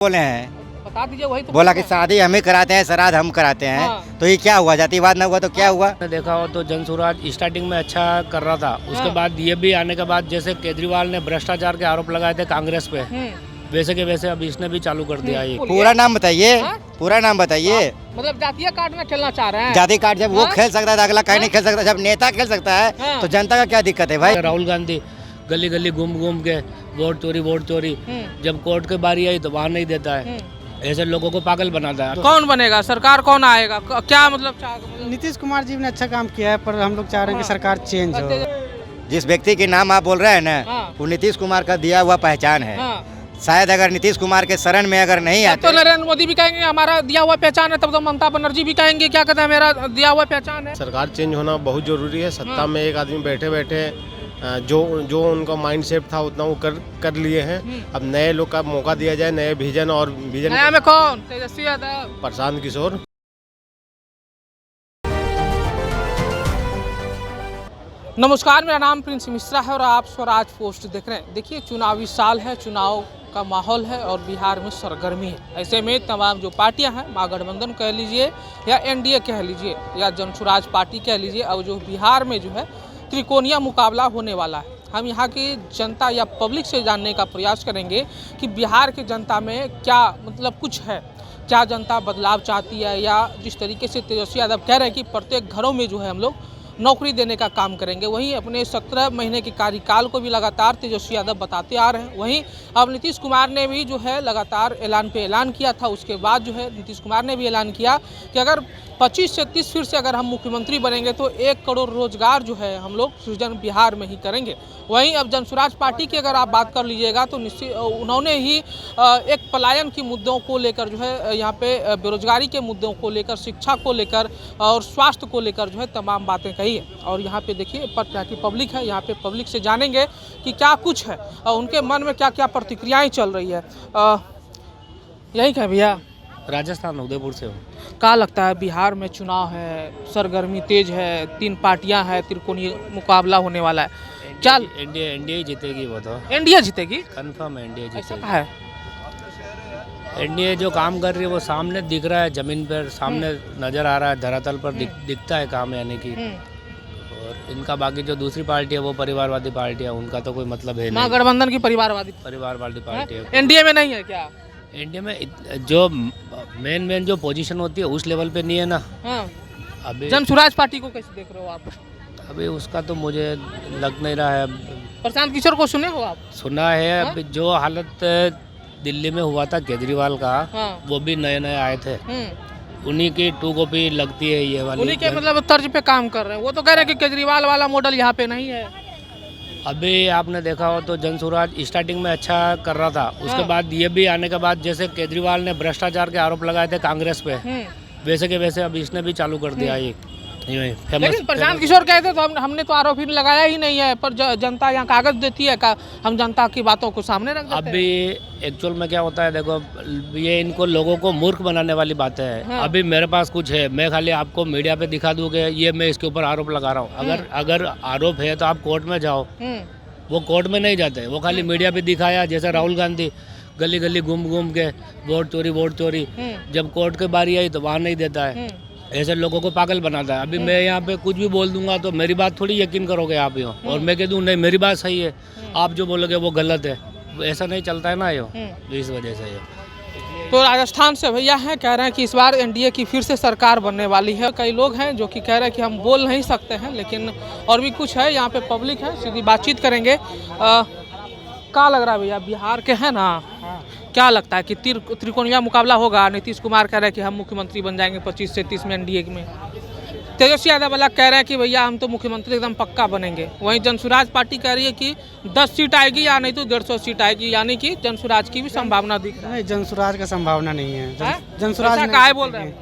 बोले हैं, बता दीजिए वही तो बोला कि शादी हम ही कराते हैं, श्राद्ध हम कराते हैं। हाँ। तो ये क्या हुआ? जातिवाद ना हुआ तो क्या हुआ? देखा हो तो जनसुराज स्टार्टिंग में अच्छा कर रहा था, उसके हाँ। बाद ये भी आने के बाद जैसे केजरीवाल ने भ्रष्टाचार के आरोप लगाए थे कांग्रेस पे, वैसे के वैसे अब इसने भी चालू कर दिया ये। पूरा नाम बताइए, हाँ? पूरा नाम बताइए। मतलब जातीय कार्ड में खेलना चाह रहे हैं। जाति कार्ड जब वो हाँ? खेल सकता है तो अगला कहीं नहीं खेल सकता। जब नेता खेल सकता है हाँ। तो जनता का क्या दिक्कत है भाई? राहुल गांधी गली गली घूम घूम के वोट चोरी, जब कोर्ट की बारी आई तो वहाँ नहीं देता है, ऐसे लोगों को पागल बनाता है। कौन बनेगा, सरकार कौन आएगा, क्या मतलब नीतीश कुमार जी ने अच्छा काम किया है, पर हम लोग चाह रहे हैं कि सरकार चेंज हो। जिस व्यक्ति के नाम आप बोल रहे हैं ना, हाँ। वो नीतीश कुमार का दिया हुआ पहचान है। हाँ। शायद अगर नीतीश कुमार के शरण में अगर नहीं तब आते तो नरेंद्र मोदी भी कहेंगे हमारा दिया हुआ पहचान है, तब तो ममता बनर्जी भी कहेंगे क्या कहते हैं मेरा दिया हुआ पहचान है। सरकार चेंज होना बहुत जरूरी है। सत्ता में एक आदमी बैठे बैठे जो उनका माइंड सेट था उतना वो कर लिए हैं। अब नए लोग का मौका दिया जाए, नए विजन और विजन। नया में कौन? तेजस्वी यादव, प्रशांत किशोर। नमस्कार, मेरा नाम प्रिंस मिश्रा है और आप स्वराज पोस्ट देख रहे हैं। देखिए, चुनावी साल है, चुनाव का माहौल है और बिहार में सरगर्मी है। ऐसे में तमाम जो पार्टियां हैं, महागठबंधन कह लीजिए या एनडीए कह लीजिए या जनसुराज पार्टी कह लीजिए, अब जो बिहार में जो है त्रिकोणीय मुकाबला होने वाला है। हम यहाँ की जनता या पब्लिक से जानने का प्रयास करेंगे कि बिहार की जनता में क्या मतलब कुछ है, क्या जनता बदलाव चाहती है, या जिस तरीके से तेजस्वी यादव कह रहे हैं कि प्रत्येक घरों में जो है हम लोग नौकरी देने का काम करेंगे। वहीं अपने 17 महीने के कार्यकाल को भी लगातार तेजस्वी यादव बताते आ रहे हैं। वहीं अब नीतीश कुमार ने भी जो है लगातार ऐलान पे ऐलान किया था। उसके बाद जो है नीतीश कुमार ने भी ऐलान किया कि अगर 25 से 30 फिर से अगर हम मुख्यमंत्री बनेंगे तो 1 करोड़ रोजगार जो है हम लोग सृजन बिहार में ही करेंगे। वहीं अब जनसुराज पार्टी की अगर आप बात कर लीजिएगा तो निश्चित उन्होंने ही एक पलायन की मुद्दों को लेकर जो है यहाँ पे बेरोजगारी के मुद्दों को लेकर, शिक्षा को लेकर और स्वास्थ्य को लेकर जो है तमाम बातें कही है। और यहाँ पे देखिए की पब्लिक है, यहाँ पे पब्लिक से जानेंगे कि क्या कुछ है और उनके मन में क्या क्या प्रतिक्रियाएं चल रही है। यही क्या भैया? राजस्थान उदयपुर से हो। क्या लगता है बिहार में चुनाव है, सरगर्मी तेज है, 3 पार्टियां हैं, त्रिकोणीय मुकाबला होने वाला है, क्या एनडीए जीतेगी? वो तो एनडीए जीतेगी, कंफर्म है एनडीए जीतेगी। है एनडीए जो काम कर रही है वो सामने दिख रहा है, जमीन पर सामने नजर आ रहा है, धरातल पर दिखता है काम, यानी कि। और इनका बाकी जो दूसरी पार्टी है वो परिवारवादी पार्टी है, उनका तो कोई मतलब है नहीं। महागठबंधन की परिवारवादी पार्टी है। एनडीए में नहीं है क्या? इंडिया में जो मेन जो पोजीशन होती है उस लेवल पे नहीं है ना। अभी जनसुराज पार्टी को कैसे देख रहे हो आप? अभी उसका तो मुझे लग नहीं रहा है। प्रशांत किशोर को सुने हो आप? सुना है। अभी जो हालत दिल्ली में हुआ था केजरीवाल का, वो भी नए आए थे, उन्हीं की 2 कॉपी लगती है ये वाली। उन्हीं के मतलब तर्ज पे काम कर रहे हैं। वो तो कह रहे हैं कि केजरीवाल वाला मॉडल यहाँ पे नहीं है। अभी आपने देखा हो तो जनसुराज स्टार्टिंग में अच्छा कर रहा था, उसके बाद ये भी आने के बाद जैसे केजरीवाल ने भ्रष्टाचार के आरोप लगाए थे कांग्रेस पे, वैसे के वैसे अब इसने भी चालू कर दिया ये फेमस। लेकिन प्रशांत किशोर कहते तो हमने तो आरोप ही लगाया ही नहीं है, पर जनता यहाँ कागज देती है का हम जनता की बातों को सामने रख देते हैं। अभी एक्चुअल में क्या होता है, देखो ये इनको लोगों को मूर्ख बनाने वाली बातें हैं। अभी मेरे पास कुछ है, मैं खाली आपको मीडिया पे दिखा दूं कि ये मैं इसके ऊपर आरोप लगा रहा हूँ। अगर आरोप है तो आप कोर्ट में जाओ। वो कोर्ट में नहीं जाते, वो खाली मीडिया पे दिखाया। जैसे राहुल गांधी गली गली घूम के वोट चोरी, जब कोर्ट की बारी आई तो वहाँ नहीं देता है, ऐसे लोगों को पागल बनाता है। अभी मैं यहाँ पे कुछ भी बोल दूंगा तो मेरी बात थोड़ी यकीन करोगे आप ही, और मैं कह दूँ नहीं मेरी बात सही है, आप जो बोलोगे वो गलत है, ऐसा नहीं चलता है ना ये। इस वजह से ये तो राजस्थान से भैया हैं, कह रहे हैं कि इस बार एनडीए की फिर से सरकार बनने वाली है। कई लोग हैं जो कि कह रहे हैं कि हम बोल नहीं सकते हैं, लेकिन और भी कुछ है। यहाँ पे पब्लिक है, सीधी बातचीत करेंगे। क्या लग रहा है भैया, बिहार के हैं ना, क्या लगता है कि त्रिकोणीय मुकाबला होगा? नीतीश कुमार कह रहे हैं कि हम मुख्यमंत्री बन जाएंगे 25 से 30 में एनडीए में। तेजस्वी यादव वाला कह रहे हैं कि भैया हम तो मुख्यमंत्री एकदम पक्का बनेंगे। वहीं जनसुराज पार्टी कह रही है कि 10 सीट आएगी या नहीं तो 150 सीट आएगी, यानी कि जनसुराज की भी संभावना दिख रहा है। नहीं, जनसुराज का संभावना नहीं है। जनसुराज काय बोल रहे हैं?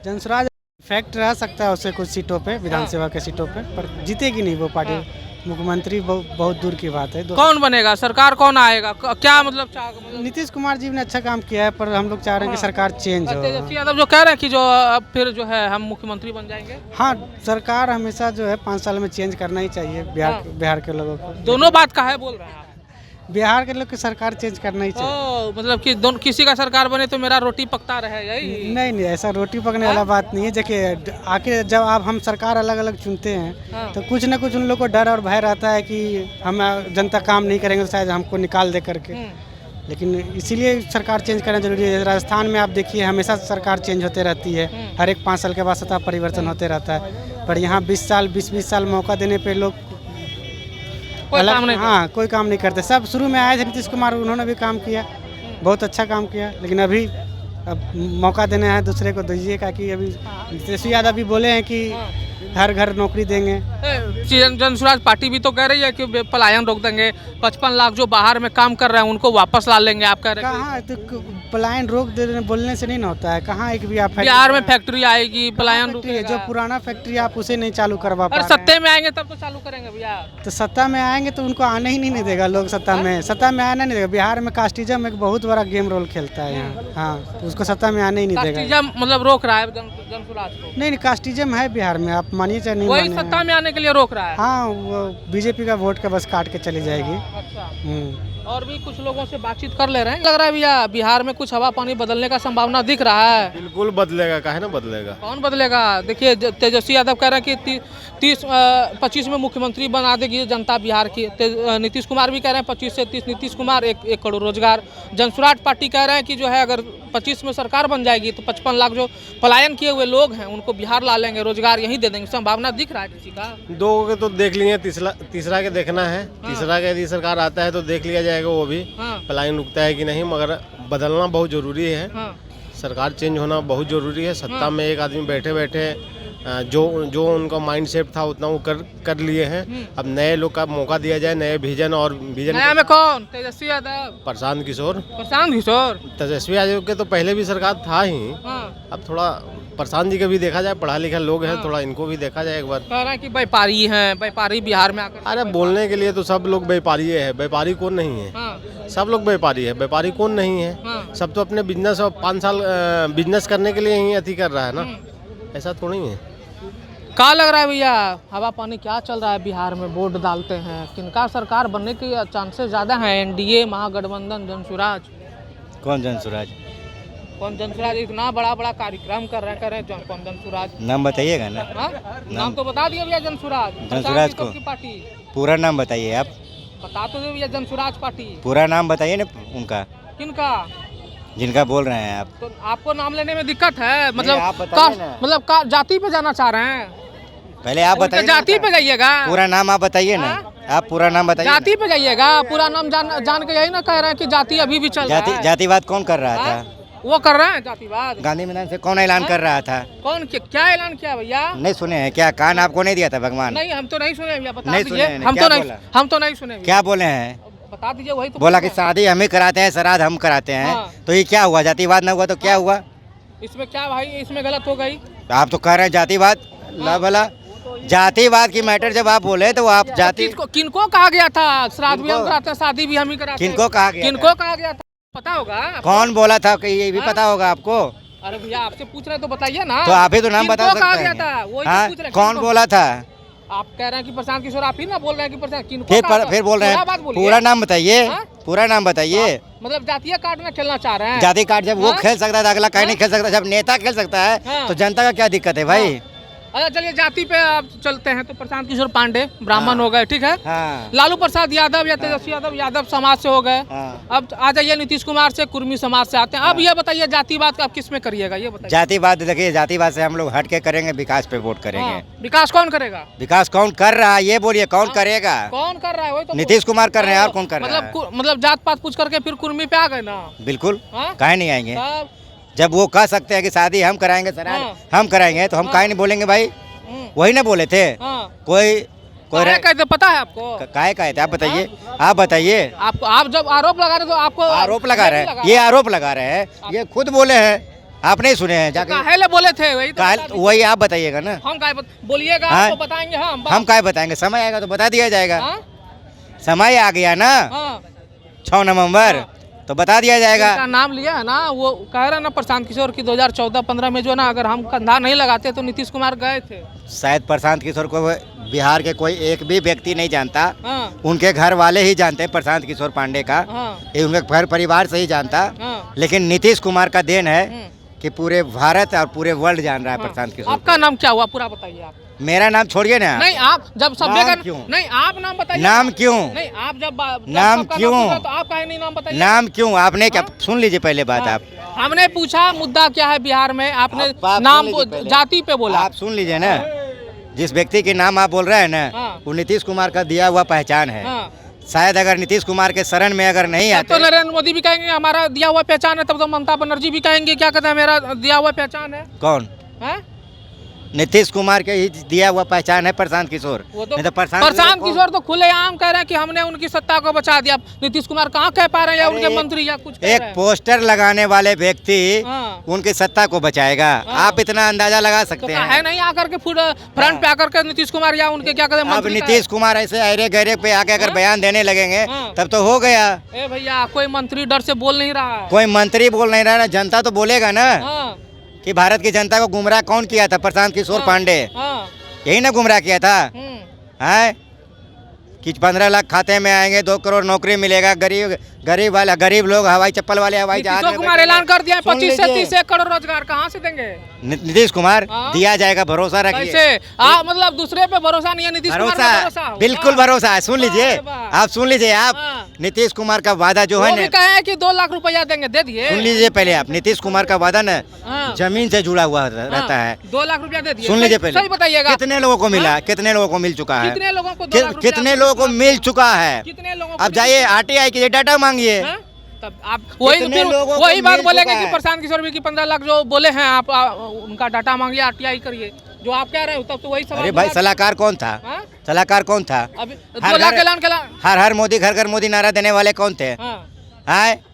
जनसुराज इफेक्ट रह सकता है उससे कुछ सीटों पे, विधानसभा के सीटों पे, पर जीतेगी नहीं वो पार्टी। मुख्यमंत्री बहुत दूर की बात है। कौन बनेगा, सरकार कौन आएगा, क्या मतलब नीतीश कुमार जी ने अच्छा काम किया है, पर हम लोग चाह रहे हैं कि सरकार चेंज हो। तेजस्वी यादव जो कह रहे हैं कि जो अब फिर जो है हम मुख्यमंत्री बन जाएंगे। हाँ, सरकार हमेशा जो है 5 साल में चेंज करना ही चाहिए बिहार के लोगों को। दोनों बात का है बोल रहे हैं आप? बिहार के लोग की सरकार चेंज करना ही चाहिए। ओ मतलब कि दोनों किसी का सरकार बने तो मेरा रोटी पकता रहे यही। नहीं नहीं, ऐसा रोटी पकने वाला बात नहीं है। देखिए आखिर जब आप हम सरकार अलग अलग चुनते हैं तो कुछ ना कुछ उन लोग को डर और भय रहता है कि हम जनता काम नहीं करेंगे तो शायद हमको निकाल दे करके, लेकिन इसीलिए सरकार चेंज करना जरूरी है। राजस्थान में आप देखिए हमेशा सरकार चेंज होते रहती है, हर एक 5 साल के बाद सत्ता परिवर्तन होते रहता है, पर यहाँ 20 साल मौका देने पे लोग कोई काम नहीं हाँ कोई काम नहीं करते। सब शुरू में आए थे नीतीश कुमार, उन्होंने भी काम किया, बहुत अच्छा काम किया, लेकिन अभी अब मौका देना है दूसरे को दीजिए, कि अभी तेजस्वी यादव भी बोले हैं कि हर घर नौकरी देंगे। जनसुराज पार्टी भी तो कह रही है कि पलायन रोक देंगे, 55 लाख जो बाहर में काम कर रहे हैं उनको वापस ला लेंगे। आप कह रहे हैं कहाँ तो पलायन रोक देने बोलने से नहीं ना होता है। कहाँ एक भी आप बिहार में फैक्ट्री आएगी, पलायन फैक्ट्री जो पुराना फैक्ट्री आप उसे नहीं चालू करवा पा और रहे हैं। सत्ते में आएंगे तब तो चालू करेंगे भैया। तो सत्ता में आएंगे तो उनको आने ही नहीं देगा लोग, सत्ता में आना नहीं देगा। बिहार में कास्टिज्म एक बहुत बड़ा गेम रोल खेलता है यहाँ, हाँ तो उसको सत्ता में आने ही नहीं देगा। कास्टिज्म मतलब रोक रहा है जनसुराज को? नहीं, कास्टिज्म है बिहार में, आप मानिए चाहे नहीं वही मानिए। सत्ता में आने के लिए रोक रहा है। हाँ वो बीजेपी का वोट का बस काट के चली जाएगी। अच्छा, और भी कुछ लोगों से बातचीत कर ले रहे हैं। लग रहा है भैया बिहार में कुछ हवा पानी बदलने का संभावना दिख रहा है। बिल्कुल बदलेगा, काहे ना बदलेगा। कौन बदलेगा? देखिए तेजस्वी यादव कह रहे हैं कि 25 में मुख्यमंत्री बना देगी जनता बिहार की। नीतीश कुमार भी कह रहे हैं 25 से 30 नीतीश कुमार 1 करोड़ रोजगार। जनसुराज पार्टी कह रहे हैं कि जो है अगर 25 में सरकार बन जाएगी तो 55 लाख जो पलायन किए हुए लोग हैं उनको बिहार ला लेंगे, रोजगार यहीं दे देंगे। संभावना दिख रहा है किसी का? 2 के तो देख लिए, तीसरा के देखना है। तीसरा के यदि सरकार आता है तो देख लिया जाएगा वो भी पलायन रुकता है कि नहीं, मगर बदलना बहुत जरूरी है। सरकार चेंज होना बहुत जरूरी है। सत्ता में एक आदमी बैठे बैठे जो उनका माइंड सेट था उतना वो कर लिए हैं। अब नए लोग का मौका दिया जाए, नए विजन और विजन। नया में कौन? तेजस्वी यादव, प्रशांत किशोर। तेजस्वी यादव के तो पहले भी सरकार था ही। अब थोड़ा प्रशांत जी का भी देखा जाए, पढ़ा लिखा लोग हैं, थोड़ा इनको भी देखा जाए एक बार। कह रहे हैं कि व्यापारी हैं, व्यापारी बिहार में आकर। अरे बोलने के लिए तो सब लोग व्यापारी है, व्यापारी कौन नहीं है? सब लोग व्यापारी है, व्यापारी कौन नहीं है? सब तो अपने बिजनेस और 5 साल बिजनेस करने के लिए ही अति कर रहा है ना, ऐसा थोड़ी है। क्या लग रहा है भैया हवा पानी क्या चल रहा है बिहार में? वोट डालते हैं, किनका सरकार बनने के चांसेस ज़्यादा हैं? एनडीए, महागठबंधन, जनसुराज? कौन जनसुराज? कौन जनसुराज? इतना बड़ा कार्यक्रम कर रहे हैं कौन जनसुराज? नाम बताइएगा ना। नाम तो बता दिया भैया, जनसुराज। जनसुराज को पार्टी पूरा नाम बताइए आप। बता तो दे भैया, जनसुराज पार्टी पूरा नाम बताइए ना उनका, किनका जिनका बोल रहे हैं आप। तो आपको नाम लेने में दिक्कत है? आप मतलब बताइए ना। मतलब जाति पे जाना चाह रहे हैं? पहले आप बताइए। जाति पे जाइएगा, पूरा नाम आप बताइए ना। आप पूरा नाम बताइए। जाति पे जाइएगा, पूरा नाम जान के यही ना कह रहे हैं कि जाति अभी भी चल रहा है। जातिवाद कौन कर रहा था? वो कर रहे हैं जातिवाद। गांधी मैदान से कौन ऐलान कर रहा था? कौन क्या ऐलान किया भैया? नहीं सुने हैं क्या? कान आपको नहीं दिया था भगवान? नहीं, हम तो नहीं सुने भैया, बता नहीं दीजिए। सुने हैं, हम तो नहीं सुने। क्या बोले हैं? बता दीजिए। वही तो बोला कि शादी हम ही कराते हैं, श्राद्ध हम कराते हैं। तो ये क्या हुआ? जातिवाद ना हुआ तो क्या हुआ? इसमें क्या भाई, इसमें गलत हो गई? आप तो कह रहे हैं जातिवाद। ला भला जातिवाद की मैटर जब आप बोले तो आप जाति किनको कहा गया था? श्राद्ध भी हम कराते हैं, शादी भी हम ही कराते हैं। किनको कहा गया था? पता होगा? कौन बोला था कि ये भी पता होगा आपको? अरे भैया आपसे पूछ रहे तो बताइए ना। तो आप ही तो नाम बता सकते हैं। गया था वही तो पूछ रहे। कौन बोला था? आप कह रहे हैं कि प्रशांत किशोर, आप ही ना बोल रहे हैं कि प्रशांत किनको? फिर बोल रहे हैं पूरा नाम बताइए। पूरा नाम बताइए। मतलब जातीय कार्ड में खेलना चाह रहे हैं? जाति कार्ड जब वो खेल सकता है अगला कहीं नहीं खेल सकता। जब नेता खेल सकता है तो जनता का क्या दिक्कत है भाई? अच्छा चलिए, जाति पे आप चलते हैं तो प्रशांत किशोर पांडे ब्राह्मण हो गए, ठीक है। लालू प्रसाद यादव या तेजस्वी यादव समाज से हो गए। अब आ जाइए नीतीश कुमार से कुर्मी समाज से आते हैं। अब ये बताइए जातिवाद आप किस में करिएगा, ये बताइए। जातिवाद देखिए, जातिवाद से हम लोग हट के करेंगे, विकास पे वोट करेंगे। विकास कौन करेगा? विकास कौन कर रहा है ये बोलिए, कौन करेगा? कौन कर रहा है? वही तो नीतीश कुमार कर रहे हैं, और कौन कर रहा है? मतलब जात पात पूछ करके फिर कुर्मी पे आ गए ना। बिल्कुल, काहे नहीं आएंगे? जब वो कह सकते हैं कि शादी हम कराएंगे, श्राद्ध हम कराएंगे, तो हम काहे नहीं बोलेंगे भाई? वही ना बोले थे। कोई कहते पता है आपको? काहे कहते? आप बताइए, आप बताइए। आप जब आरोप लगा रहे तो आपको आरोप लगा रहे हैं, ये आरोप लगा रहे हैं, ये खुद बोले हैं, आप नहीं सुने हैं? जाके काहे बोले थे वही आप बताइएगा ना। हम काहे बोलिएगा, आपको बताएंगे। हम काहे बताएंगे? समय आएगा तो बता दिया जाएगा। समय आ गया ना 6 नवंबर, तो बता दिया जाएगा। का नाम लिया है ना, वो कह रहे हैं ना प्रशांत किशोर की 2014-15 में जो ना अगर हम कंधा नहीं लगाते तो नीतीश कुमार गए थे। शायद प्रशांत किशोर को बिहार के कोई एक भी व्यक्ति नहीं जानता। हाँ। उनके घर वाले ही जानते हैं प्रशांत किशोर पांडे का। हाँ। ये उनके घर परिवार से ही जानता। हाँ। लेकिन नीतीश कुमार का देन है कि पूरे भारत और पूरे वर्ल्ड जान रहा है प्रशांत किशोर। आपका नाम क्या हुआ पूरा बताइए आप। मेरा नाम छोड़िए ना। नहीं आप जब सब नाम जगह क्यों? नहीं आप नाम बताइए। नाम क्यों? नहीं आप जब नाम सबका क्यों? पूछा तो आप काहे नहीं नाम बताइए? नाम क्यों? आपने क्या सुन लीजिए पहले बात। आप हमने पूछा मुद्दा क्या है बिहार में, आपने आप नाम सुन लीजिए पहले। जाति पे बोला। आप सुन लीजिए ना, जिस व्यक्ति के नाम आप बोल रहे हैं ना, हाँ। वो नीतीश कुमार का दिया हुआ पहचान है। हाँ। शायद अगर नीतीश कुमार के शरण में अगर नहीं तब आते तो नरेंद्र मोदी भी कहेंगे हमारा दिया हुआ पहचान है, तब तो ममता बनर्जी भी कहेंगे क्या कहते हैं मेरा दिया हुआ पहचान है। कौन? हैं? नीतीश कुमार के ही दिया हुआ पहचान है प्रशांत किशोर। वो तो नहीं तो प्रशांत किशोर तो खुलेआम कह रहे हैं कि हमने उनकी सत्ता को बचा दिया। नीतीश कुमार कहाँ कह पा रहे हैं या उनके मंत्री या कुछ कह रहे एक हैं? पोस्टर लगाने वाले व्यक्ति हाँ। उनकी सत्ता को बचाएगा। हाँ। आप इतना अंदाजा लगा तो सकते है हैं। नहीं आकर के फ्रंट पे आकर के नीतीश कुमार या उनके क्या कहते हैं अब मंत्री नीतीश कुमार ऐसे अरे गहरे पे आके अगर हाँ। बयान देने लगेंगे हाँ। तब तो हो गया। ए भैया कोई मंत्री डर से बोल नहीं रहा है। कोई मंत्री बोल नहीं रहा ना, जनता तो बोलेगा ना हाँ। कि भारत की जनता को गुमराह कौन किया था? प्रशांत किशोर हाँ। पांडे हाँ। यही ना गुमराह किया था। है कि 15 लाख खाते में आएंगे, 2 करोड़ नौकरी मिलेगा, गरीब लोग हवाई चप्पल वाले हवाई जहाज नीतीश में कुमार बैठेंगे। ऐलान कर दिया है सुन 25 से लीजिए। 30 करोड़ रोजगार कहाँ से देंगे? नीतीश कुमार हाँ। दिया जाएगा, भरोसा रखिए। कैसे मतलब दूसरे पे भरोसा नहीं है, नीतीश कुमार पे भरोसा भरोसा हो। बिल्कुल वाह। भरोसा है। सुन लीजिए, वाह, वाह। आप सुन लीजिए। आप हाँ। नीतीश कुमार का वादा जो है वो भी ना, कहे हैं कि 2 लाख रुपया देंगे, दे दिए। सुन लीजिए पहले आप। नीतीश कुमार का वादा ना हाँ। जमीन से जुड़ा हुआ रहता है। 2 लाख रुपया दे दिए। सुन लीजिए पहले। सही बताइएगा। कितने लोगों को मिला? हाँ? कितने लोगों को मिल चुका है? कितने लोगों को 2 लाख रुपया? कितने लोगों को मिल चुका है? कितने लोगों को? अब जाइए RTI के डाटा मांगिए। हाँ? तब आप वही कितने फिर लोगों को वही बात मिल बोलेंगे चुका कि है? प्रशांत किशोर भी की 15 लाख जो बोले हैं आप उनका डाटा मांगिए, RTI करिए जो आप कह रहे हो, तब तो वही सवाल। अरे भाई सलाहकार कौन था? हाँ? सलाहकार कौन था? अभी हर 2 लाख घर- ऐलान हर हर मोदी घर घर मोदी नारा देने वाले कौन थे? हाँ। हैं?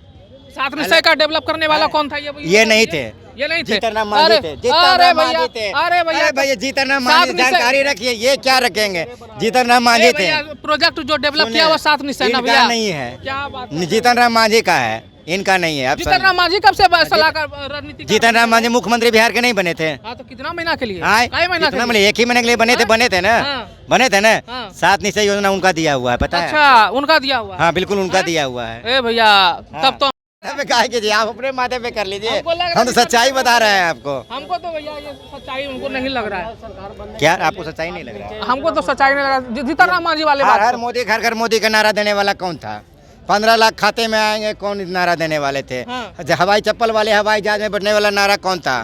7 निश्चय का डेवलप करने वाला कौन था? ये नहीं थे। ये नहीं थे। जीतनराम मांझी थे। जीतनराम मांझी थे। अरे भैया अरे भैया जीतनराम मांझी, 7 निश्चय- जानकारी रखिए। ये क्या रखेंगे? जीतनराम मांझी थे। प्रोजेक्ट जो डेवलप सुनिए, किया वो 7 निश्चय ना इनका भैया नहीं है। क्या बात है? जीतनराम मांझी का है, इनका नहीं है। अब जीतनराम मांझी कब से सलाहकार राजनीति? जीतनराम मांझी मुख्यमंत्री बिहार के नहीं बने थे? हाँ तो कितना महीना के लिए? हाँ, कई महीना के कितना लिए? महीने? एक ही महीने के लिए बने थे। हाँ? बने थे ना? हाँ। बने थे ना? हाँ। 7 निश्चय योजना उनका दिया हुआ है, पता है? अच्छा उनका दिया हुआ है। हाँ बिल्कुल उनका हाँ? दिया हुआ है। ए भैया तब तो काय कीजिए, आप अपने माथे पे कर लीजिए। हमको लग रहा है हम तो कि सच्चाई बता रहे हैं आपको। हमको तो भैया ये सच्चाई उनको नहीं लग रहा है। क्या आपको सच्चाई नहीं लग रहा है? हमको तो सच्चाई नहीं लग रहा है। जीतनराम मांझी वाले हर बात हर मोदी घर घर मोदी का नारा देने वाला कौन था? 15 लाख खाते में आएंगे, कौन नारा देने वाले थे? हाँ। हवाई चप्पल वाले हवाई जहाज में बैठने वाला नारा कौन था?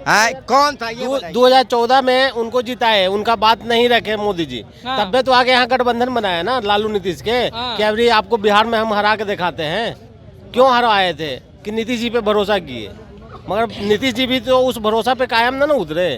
हाँ, कौन था ये बताइए। 2014 में उनको जिताए, उनका बात नहीं रखे मोदी जी। हाँ। तब भी तो आगे यहाँ गठबंधन बनाया ना लालू नीतीश के। हाँ। कि अभी आपको बिहार में हम हरा के दिखाते हैं। क्यों हराए थे? कि नीतीश जी पे भरोसा किए, मगर नीतीश जी भी तो उस भरोसा पे कायम ना उतरे।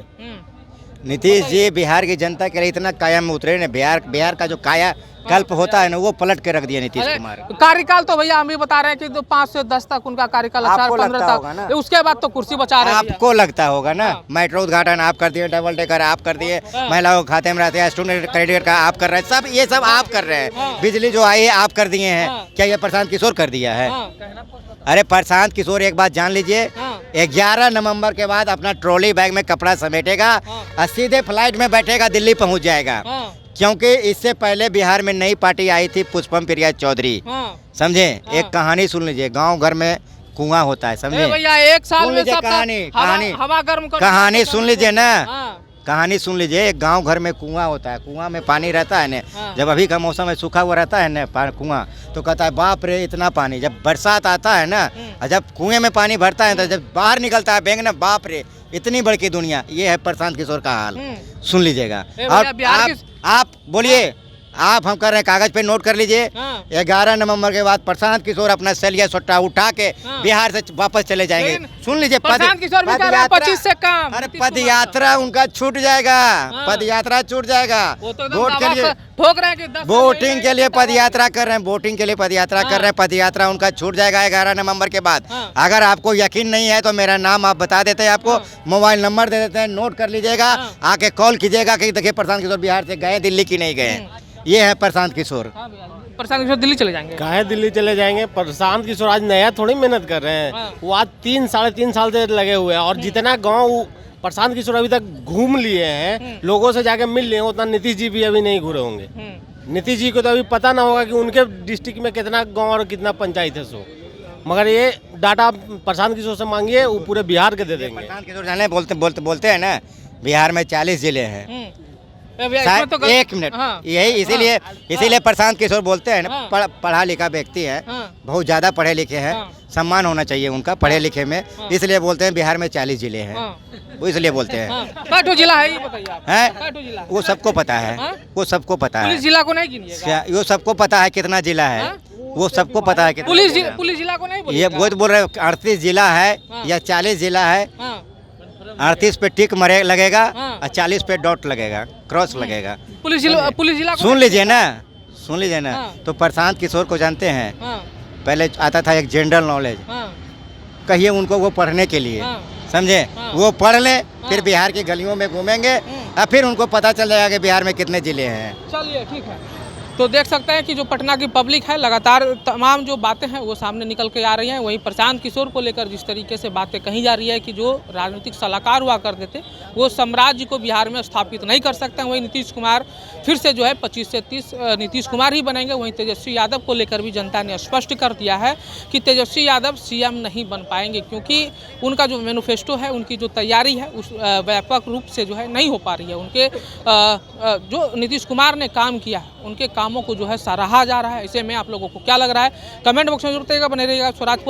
नीतीश जी बिहार की जनता के लिए इतना कायम उतरे ने, बिहार का जो काया कल्प होता है ना, वो पलट के रख दिया नीतीश अरे, कुमार। कार्यकाल तो भैया हम भी बता रहे हैं कि 5 से 10 तक उनका कार्यकाल अच्छा, आपको 15 लगता होगा ना? तक, उसके बाद तो कुर्सी बचा रहे हैं भैया। आपको लगता होगा ना, हाँ। मेट्रो उद्घाटन आप कर दिए, डबल डेकर आप कर दिए, हाँ। महिलाओं के खाते में रहते हैं, स्टूडेंट क्रेडिट का आप कर रहे हैं, सब ये सब आप कर रहे हैं। हाँ। बिजली जो आई है आप कर दिए हैं। हाँ। क्या ये प्रशांत किशोर कर दिया है? हाँ। अरे प्रशांत किशोर एक बात जान लीजिए, हाँ। 11 नवंबर के बाद अपना ट्रॉली बैग में कपड़ा समेटेगा हाँ। और सीधे फ्लाइट में बैठेगा, दिल्ली पहुंच जाएगा। हाँ। क्योंकि इससे पहले बिहार में नई पार्टी आई थी, पुष्पम प्रिया चौधरी। हाँ। समझे? हाँ। एक कहानी सुन लीजिए, गांव घर में कुआं होता है, समझे? ए भैया 1 साल सुन में लीजिए सब कहानी हवा गर्म कर कहानी सुन लीजिए ना। हाँ। कहानी सुन लीजिए। एक गांव घर में कुआं होता है, कुआं में पानी रहता है ना। हाँ। जब अभी का मौसम है, सूखा हुआ रहता है ना कुआं, तो कहता है बाप रे इतना पानी। जब बरसात आता है ना, और जब कुएं में पानी भरता है, तो जब बाहर निकलता है बैंक ना, बाप रे इतनी बड़ी दुनिया। ये है प्रशांत किशोर का हाल। सुन लीजिएगा। ए और भैया, बिहार आप बोलिए, आप हम कर रहे हैं, कागज पे नोट कर लीजिए। हाँ। 11 नवंबर के बाद प्रशांत किशोर अपना सलिया सट्टा उठा के हाँ। बिहार से वापस चले जाएंगे। लेकिन सुन लीजिए, प्रशांत किशोर भी कह रहे हैं 25 से कम। अरे नीतीश पद कुमार यात्रा उनका छूट जाएगा। हाँ। पद यात्रा छूट जाएगा। वो तो एकदम वोट के दावा लिए ठोक रहे हैं कि 10 वोटिंग के लिए पद यात्रा कर रहे हैं, वोटिंग के लिए पद यात्रा हाँ। कर रहे हैं। पद यात्रा उनका छूट जाएगा 11 नवंबर के बाद। हाँ। अगर आपको यकीन नहीं है तो मेरा नाम आप बता देते हैं, आपको हाँ। मोबाइल नंबर दे देते हैं, नोट कर लीजिएगा। हाँ। आके कॉल कीजिएगा कि देखिए प्रशांत किशोर बिहार से गए, दिल्ली की नहीं गए। ये है प्रशांत किशोर। हाँ भैया। प्रशांत किशोर दिल्ली चले जाएंगे। काहे दिल्ली चले जाएंगे? प्रशांत किशोर आज नया थोड़ी मेहनत कर रहे हैं। हाँ। वो आज 3-3.5 साल से लगे हुए हैं और जितना गांव प्रशांत किशोर अभी तक घूम लिए हैं, लोगों से जाके मिल लिए हैं, उतना नीतीश जी भी अभी नहीं घूरे होंगे। नीतीश जी को तो अभी पता ना होगा कि उनके डिस्ट्रिक्ट में कितना गांव और कितना पंचायत है सो, मगर ये डाटा प्रशांत किशोर से मांगिए, वो पूरे बिहार के दे देंगे। प्रशांत किशोर जाने बोलते हैं ना, बिहार में 40 जिले हैं। शायद तो एक मिनट, हाँ। यही इसीलिए प्रशांत किशोर बोलते हैं ना, हाँ। पढ़ा लिखा व्यक्ति है, हाँ। बहुत ज़्यादा पढ़े लिखे हैं, हाँ। सम्मान होना चाहिए उनका पढ़े लिखे में, इसलिए बोलते हैं बिहार में 40 जिले हैं, वो इसलिए बोलते हैं। काठो जिला है ये बताइए आप। हैं? काठो जिला वो सबको पता है, हाँ? वो सबको पता है, पुलिस जिला को नहीं गिनिएगा। वो सबको पता है कितना जिला है, हाँ? वो सबको पता है कितना पुलिस जिला है। पुलिस जिला को नहीं ये बोलिएगा। वो तो बोल रहे 38 जिला है हाँ। या 40 जिला है, हाँ। 38 पे टिक मरे लगेगा हाँ। और 40 पे डॉट लगेगा, क्रॉस लगेगा। पुलिस जिला को सुन लीजिए ना, हाँ। तो प्रशांत किशोर को जानते हैं, हाँ। पहले आता था एक जनरल नॉलेज, हाँ। कहिए उनको वो पढ़ने के लिए, हाँ। समझे, हाँ। वो पढ़ ले, फिर बिहार की गलियों में घूमेंगे और फिर उनको पता चल जाएगा कि बिहार में कितने जिले हैं। चलिए ठीक है। तो देख सकते हैं कि जो पटना की पब्लिक है लगातार तमाम जो बातें हैं वो सामने निकल के आ रही हैं। वहीं प्रशांत किशोर को लेकर जिस तरीके से बातें कही जा रही है कि जो राजनीतिक सलाहकार हुआ करते थे वो साम्राज्य को बिहार में स्थापित नहीं कर सकते हैं। वहीं नीतीश कुमार फिर से जो है 25 से 30 नीतीश कुमार ही बनेंगे। वहीं तेजस्वी यादव को लेकर भी जनता ने स्पष्ट कर दिया है कि तेजस्वी यादव सीएम नहीं बन पाएंगे, क्योंकि उनका जो मैनिफेस्टो है, उनकी जो तैयारी है उस व्यापक रूप से जो है नहीं हो पा रही है। उनके जो नीतीश कुमार ने काम किया है उनके कामों को जो है सराहा जा रहा है। ऐसे में आप लोगों को क्या लग रहा है, कमेंट बॉक्स में जरूर बताइएगा। बने रहिएगा स्वराज।